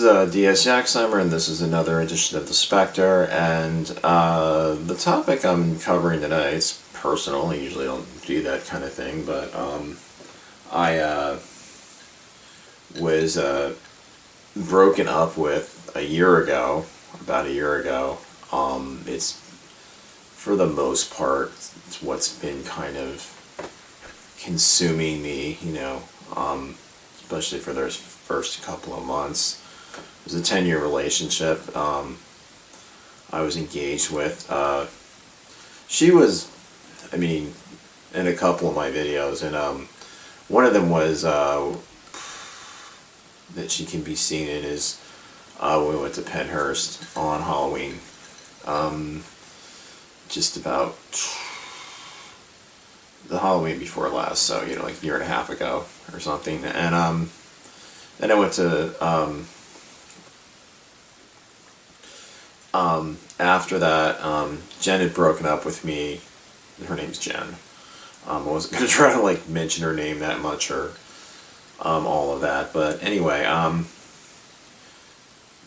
D.S. Yaxheimer, and this is another edition of The Spectre, and the topic I'm covering today, it's personal. I usually don't do that kind of thing, but I was broken up with a year ago, about a year ago. It's, for the most part, it's what's been kind of consuming me, especially for those first couple of months. It was a 10-year relationship. I was engaged with. She was, in a couple of my videos, and one of them was that she can be seen in is when we went to Penhurst on Halloween. Just about the Halloween before last, so like a year and a half ago or something. And then I went to after that, Jen had broken up with me. Her name's Jen. I wasn't gonna try to mention her name that much or all of that, but anyway,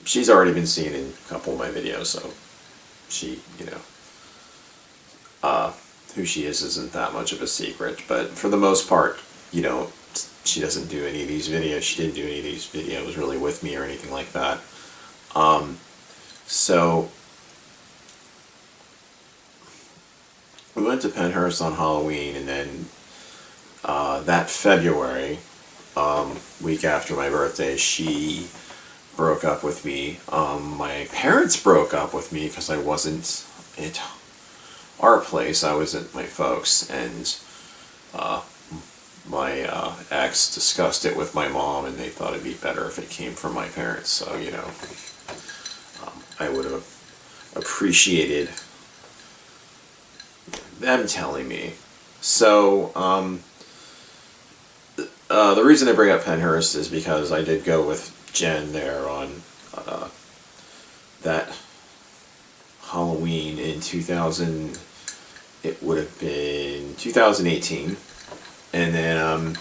she's already been seen in a couple of my videos, so she, who she is isn't that much of a secret. But for the most part, she doesn't do any of these videos. She didn't do any of these videos really with me or anything like that. So we went to Penhurst on Halloween, and then that February, week after my birthday, she broke up with me. My parents broke up with me because I wasn't at our place. I was at my folks, and my ex discussed it with my mom, and they thought it'd be better if it came from my parents. So, I would have appreciated them telling me. So, the reason I bring up Penhurst is because I did go with Jen there on that Halloween in 2000. It would have been 2018, and then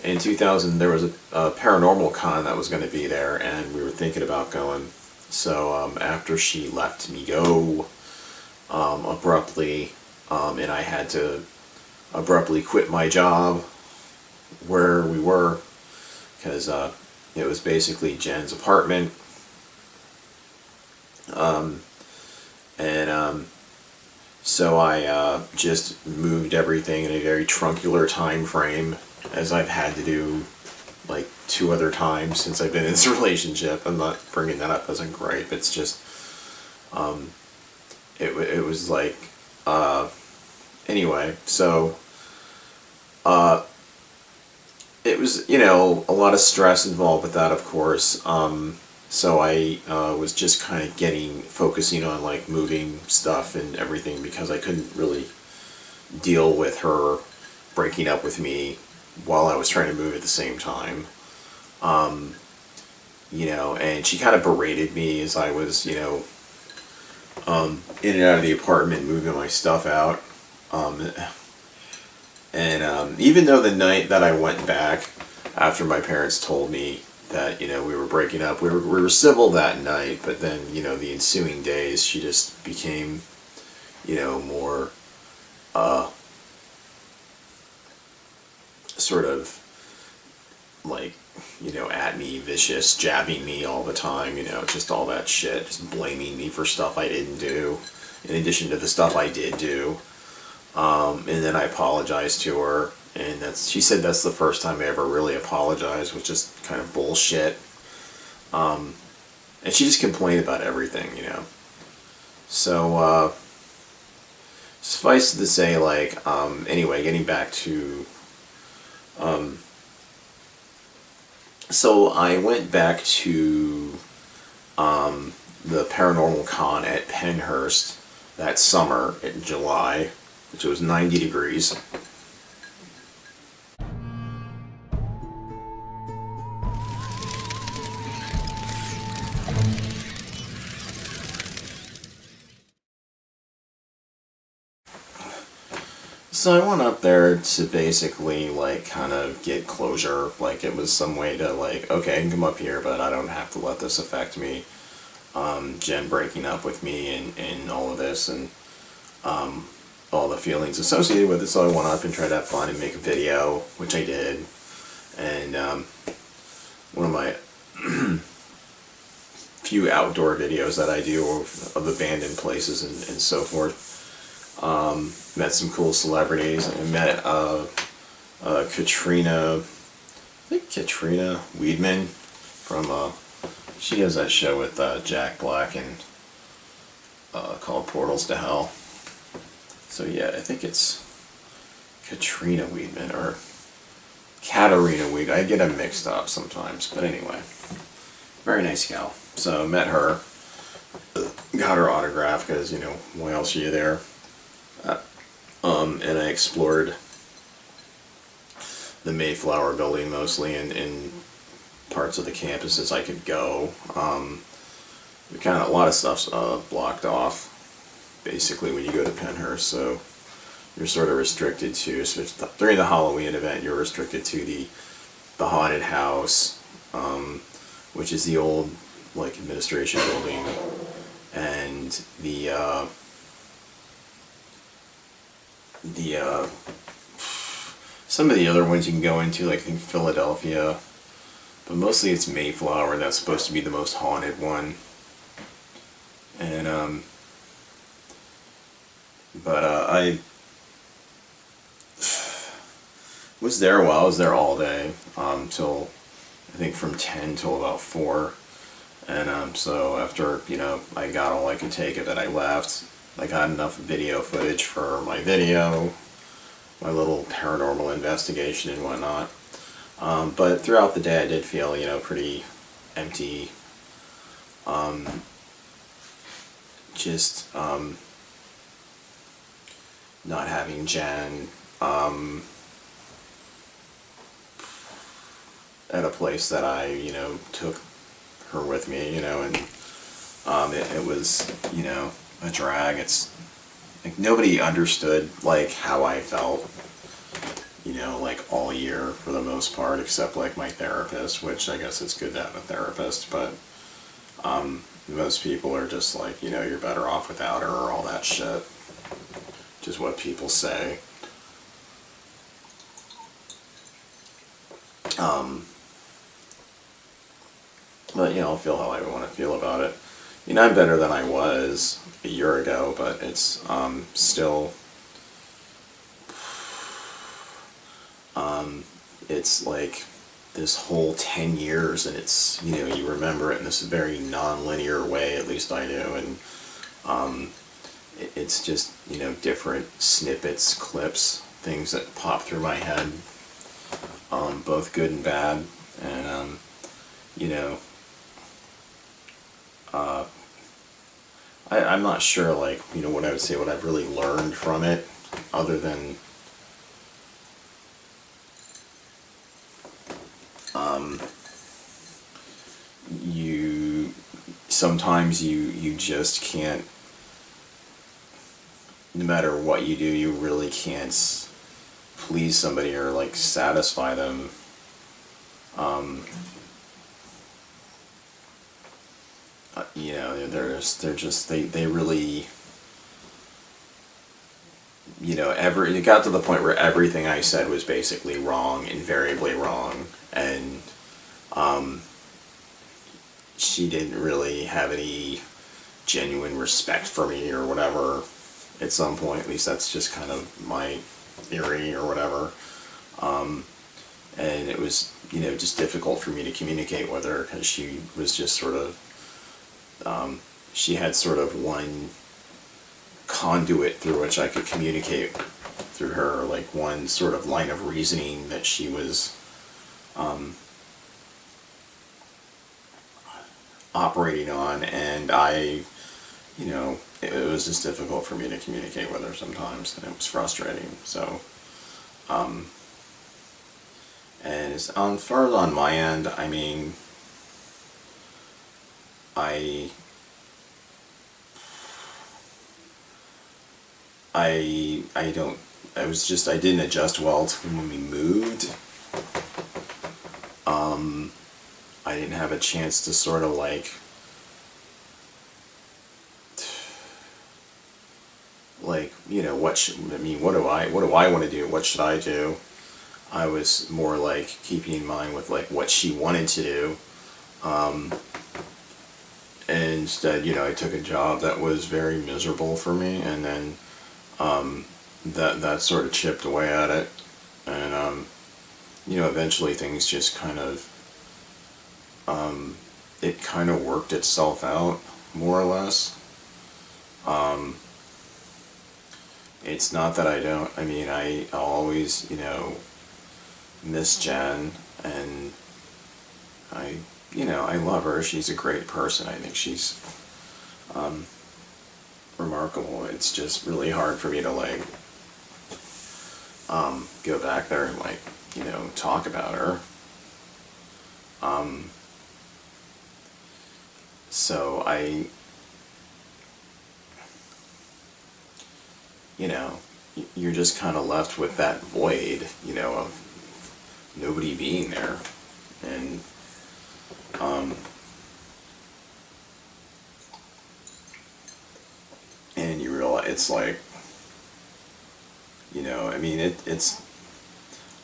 in 2000 there was a paranormal con that was going to be there, and we were thinking about going. So after she let me go abruptly, and I had to abruptly quit my job where we were, because it was basically Jen's apartment, so I just moved everything in a very truncular time frame, as I've had to do 2 other times since I've been in this relationship. I'm not bringing that up as a gripe. It's just it was anyway. So it was a lot of stress involved with that, of course. So I was just kind of focusing on moving stuff and everything, because I couldn't really deal with her breaking up with me while I was trying to move at the same time. And she kind of berated me as I was, in and out of the apartment, moving my stuff out. Even though the night that I went back, after my parents told me that, we were breaking up, we were civil that night, but then, the ensuing days, she just became, more, sort of, at me, vicious, jabbing me all the time, just all that shit, just blaming me for stuff I didn't do, in addition to the stuff I did do. And then I apologized to her, and she said that's the first time I ever really apologized, which is kind of bullshit. And she just complained about everything, So, suffice it to say, anyway, getting back to, so I went back to, the paranormal con at Penhurst that summer in July, which was 90 degrees. So I went up there to basically, like, kind of get closure. Like, it was some way to, like, okay, I can come up here, but I don't have to let this affect me. Jen breaking up with me and all of this, and all the feelings associated with it. So I went up and tried to have fun and make a video, which I did. And one of my few outdoor videos that I do of abandoned places and so forth. Met some cool celebrities. I met Katrina, I think Katrina Weedman from, she has that show with Jack Black and called Portals to Hell. So yeah, I think it's Katrina Weedman or Katarina Weedman. I get them mixed up sometimes, but anyway, very nice gal. So met her, got her autograph because, you know, why else are you there? And I explored the Mayflower building mostly in parts of the campuses I could go. A lot of stuff's blocked off basically when you go to Pennhurst, so you're sort of restricted to, during the Halloween event, you're restricted to the haunted house, which is the old, like, administration building, and some of the other ones you can go into, like, I think Philadelphia, but mostly it's Mayflower. That's supposed to be the most haunted one. And I was there a while. I was there all day, till I think from 10 till about 4. And so after, you know, I got all I could take of it, I left. I got enough video footage for my video, my little paranormal investigation and whatnot. But throughout the day I did feel, you know, pretty empty. Just not having Jen at a place that I, you know, took her with me, you know, and it was, you know, a drag. It's like nobody understood, like, how I felt, you know, like, all year for the most part, except, like, my therapist, which I guess it's good to have a therapist, but most people are just like, you know, you're better off without her, or all that shit. Just what people say. But, you know, I'll feel how I want to feel about it. You know, I'm better than I was a year ago, but it's still, it's like this whole 10 years, and it's, you know, you remember it in this very non-linear way, at least I do, and it's just, you know, different snippets, clips, things that pop through my head, both good and bad, and, you know, I'm not sure, like, you know, what I would say, what I've really learned from it, other than, sometimes you just can't, no matter what you do, you really can't please somebody or, like, satisfy them. You know, they really, you know, it got to the point where everything I said was basically wrong, invariably wrong, and she didn't really have any genuine respect for me or whatever at some point. At least that's just kind of my theory or whatever. And it was, you know, just difficult for me to communicate with her because she was just sort of, she had sort of one conduit through which I could communicate through her, like one sort of line of reasoning that she was operating on, and I, you know, it was just difficult for me to communicate with her sometimes, and it was frustrating. So, and as far as on my end, I mean, I don't I didn't adjust well to when we moved. I didn't have a chance to sort of what do I want to do? What should I do? I was more like keeping in mind with like what she wanted to do. And instead, I took a job that was very miserable for me, and then that sort of chipped away at it, and eventually things just kind of it kind of worked itself out, more or less. It's not that I don't. I mean, I'll always miss Jen, and I love her. She's a great person. I think she's remarkable. It's just really hard for me to go back there and talk about her. So you're just kind of left with that void, of nobody being there, and and you realize it's like, I mean, it's.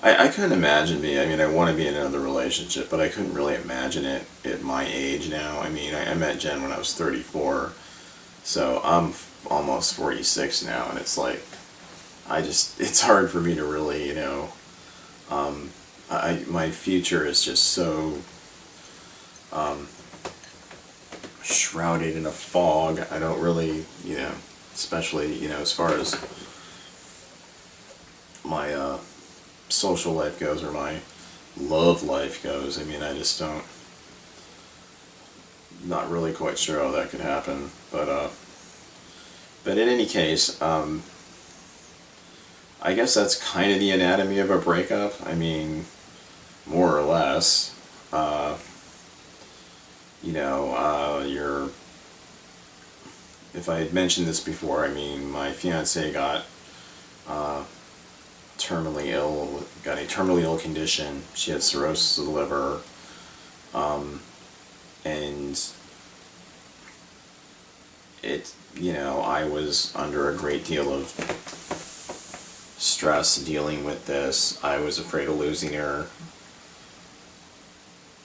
I couldn't imagine I mean, I want to be in another relationship, but I couldn't really imagine it at my age now. I mean, I met Jen when I was 34, so I'm almost 46 now, and it's like, it's hard for me to really, my future is just so shrouded in a fog. I don't really, especially, as far as my social life goes, or my love life goes. I mean, I just don't, not really quite sure how that could happen, but in any case, I guess that's kind of the anatomy of a breakup. I mean, more or less. You're. If I had mentioned this before, I mean, my fiance got terminally ill, got a terminally ill condition. She had cirrhosis of the liver, and I was under a great deal of stress dealing with this. I was afraid of losing her,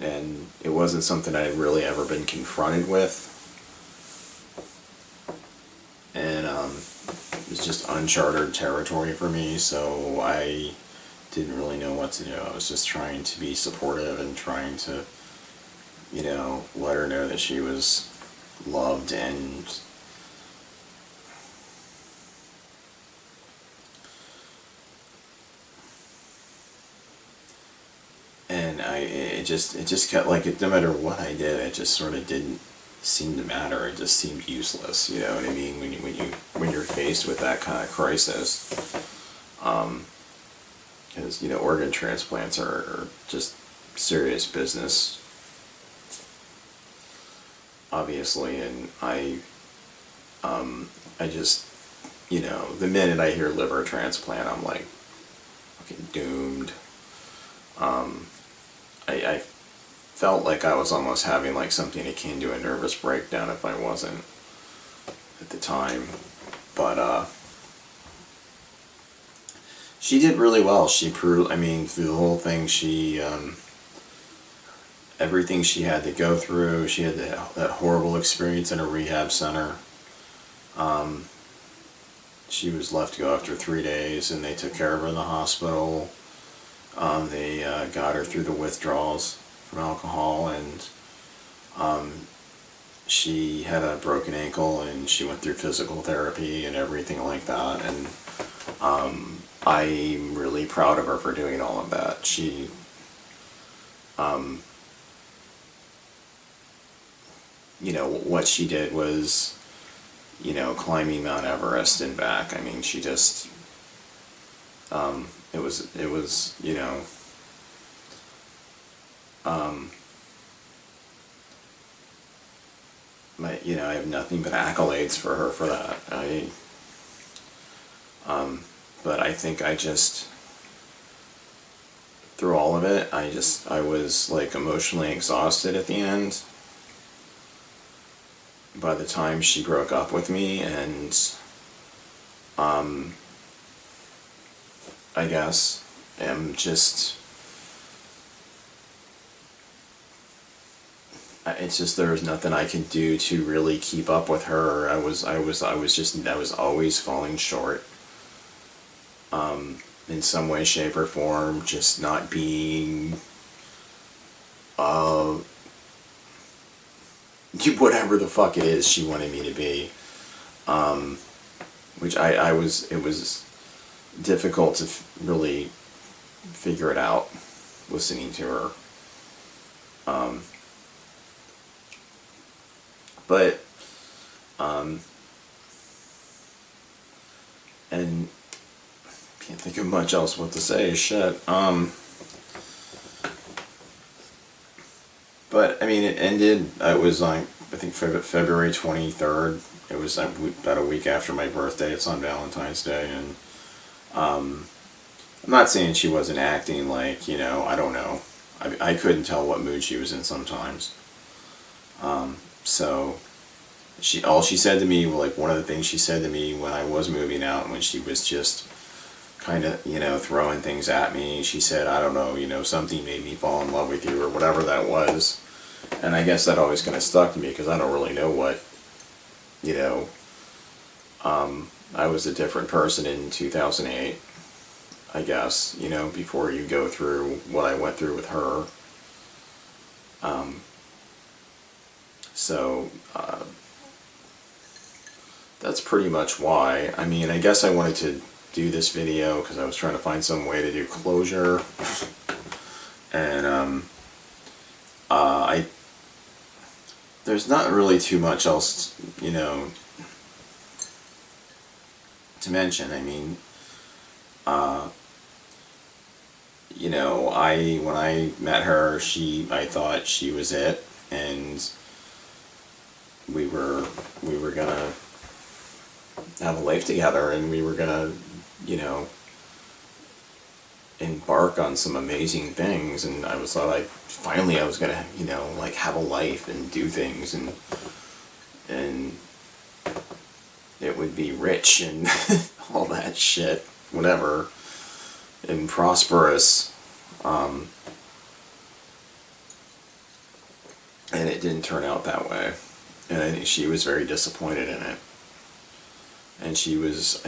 and it wasn't something I'd really ever been confronted with, and it was just uncharted territory for me, so I didn't really know what to do. I was just trying to be supportive and trying to, let her know that she was loved, and it just kept no matter what I did, it just sort of didn't seem to matter. It just seemed useless. You know what I mean? When you're faced with that kind of crisis, because organ transplants are just serious business, obviously, and I just the minute I hear liver transplant, I'm like fucking doomed. I felt like I was almost having something akin to a nervous breakdown if I wasn't at the time, but she did really well. She proved, I mean, through the whole thing, she everything she had to go through. She had that horrible experience in a rehab center. She was left to go after 3 days, and they took care of her in the hospital. They got her through the withdrawals from alcohol, and she had a broken ankle, and she went through physical therapy and everything like that. And I'm really proud of her for doing all of that. She what she did was climbing Mount Everest and back. I mean, she just it was I have nothing but accolades for her for that. But I think I just, through all of it, I was like emotionally exhausted at the end by the time she broke up with me, and I guess am just, it's just there was nothing I could do to really keep up with her. I was always falling short. In some way, shape, or form, just not being uh, whatever the fuck it is she wanted me to be. Which it was difficult to really figure it out listening to her. But, and can't think of much else what to say, shit. But, I mean, it ended, it was like, I think February 23rd. It was about a week after my birthday. It's on Valentine's Day, and I'm not saying she wasn't acting like, I don't know. I couldn't tell what mood she was in sometimes. So, all she said to me, like, one of the things she said to me when I was moving out, when she was just kind of, throwing things at me, she said, I don't know, something made me fall in love with you, or whatever that was. And I guess that always kind of stuck to me, because I don't really know what, I was a different person in 2008, I guess, before you go through what I went through with her. So, that's pretty much why. I mean, I guess I wanted to do this video because I was trying to find some way to do closure. And, there's not really too much else, to mention. I mean, when I met her, I thought she was it, and we were gonna have a life together, and we were gonna, embark on some amazing things, and I was like, finally I was gonna, like, have a life and do things, and it would be rich and all that shit, whatever, and prosperous. And it didn't turn out that way. And I think she was very disappointed in it. And she was,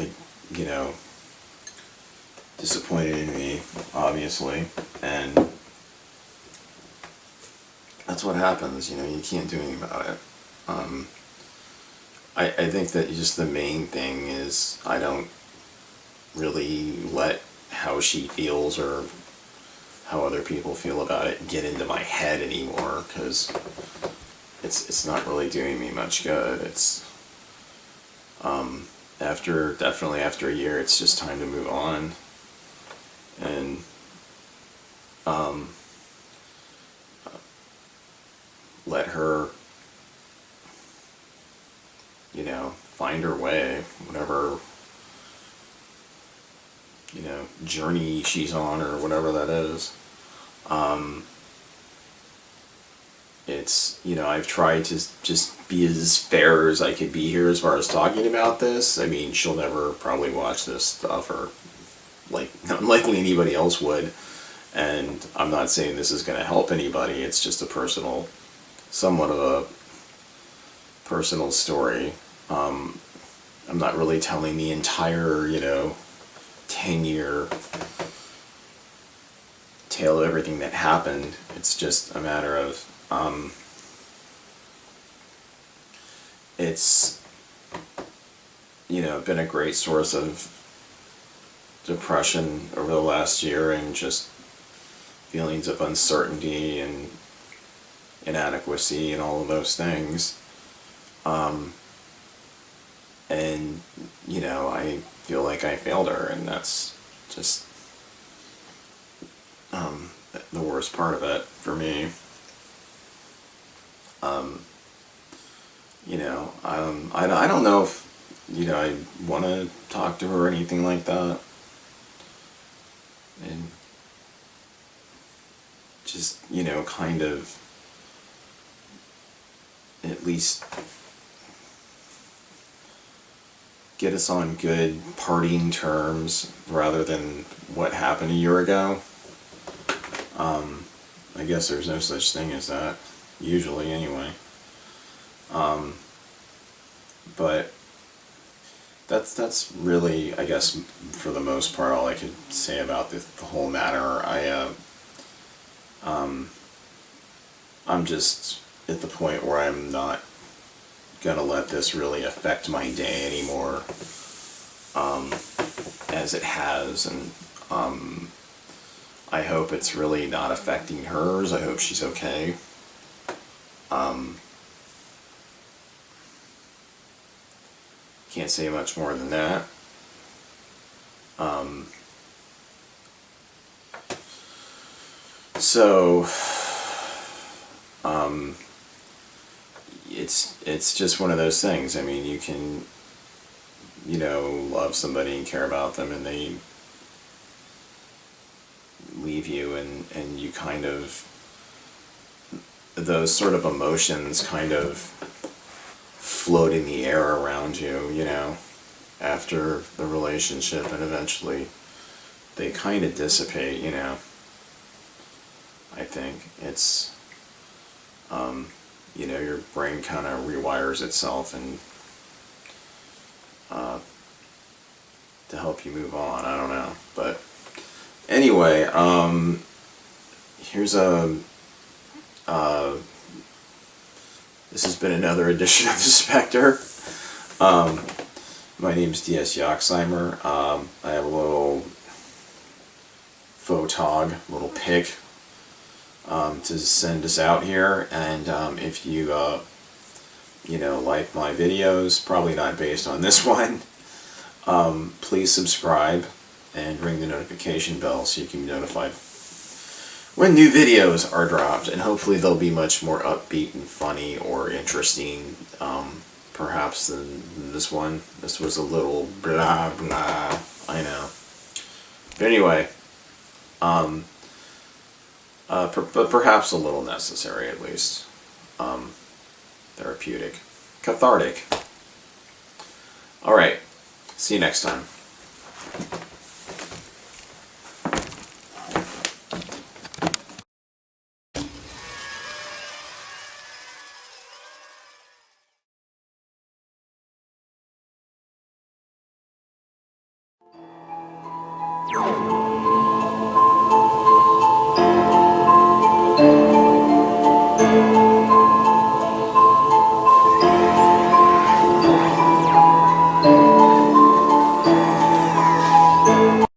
disappointed in me, obviously. And that's what happens, you can't do anything about it. I think that just the main thing is I don't really let how she feels or how other people feel about it get into my head anymore, because it's not really doing me much good. It's definitely after a year, it's just time to move on, and let her, find her way, whatever, journey she's on, or whatever that is. It's, I've tried to just be as fair as I could be here as far as talking about this. I mean, she'll never probably watch this stuff, or, like, unlikely anybody else would. And I'm not saying this is going to help anybody. It's just somewhat of a personal story. I'm not really telling the entire, 10-year tale of everything that happened. It's just a matter of, it's, been a great source of depression over the last year, and just feelings of uncertainty and inadequacy and all of those things. And, I feel like I failed her, and that's just the worst part of it for me. I don't know if, I want to talk to her or anything like that. and just, you know, kind of at least get us on good partying terms rather than what happened a year ago. I guess there's no such thing as that, usually anyway. But that's really, I guess, for the most part, all I could say about the whole matter. I'm just at the point where I'm not gonna let this really affect my day anymore, as it has, and I hope it's really not affecting hers. I hope she's okay. Can't say much more than that. So it's just one of those things. I mean, you can, you know, love somebody and care about them, and they leave you, and you kind of, those sort of emotions kind of float in the air around you, you know, after the relationship, and eventually they kind of dissipate, you know. I think it's, you know, your brain kind of rewires itself, and to help you move on. I don't know, but anyway, here's a this has been another edition of the Spectre. My name's D.S. Yoxheimer. I have a little photog, little pic, to send us out here, and if you you know, like my videos, probably not based on this one, please subscribe and ring the notification bell so you can be notified when new videos are dropped, and hopefully they'll be much more upbeat and funny or interesting, perhaps, than this one. This was a little blah blah, I know. But anyway, but perhaps a little necessary, at least. Therapeutic. Cathartic. Alright, see you next time.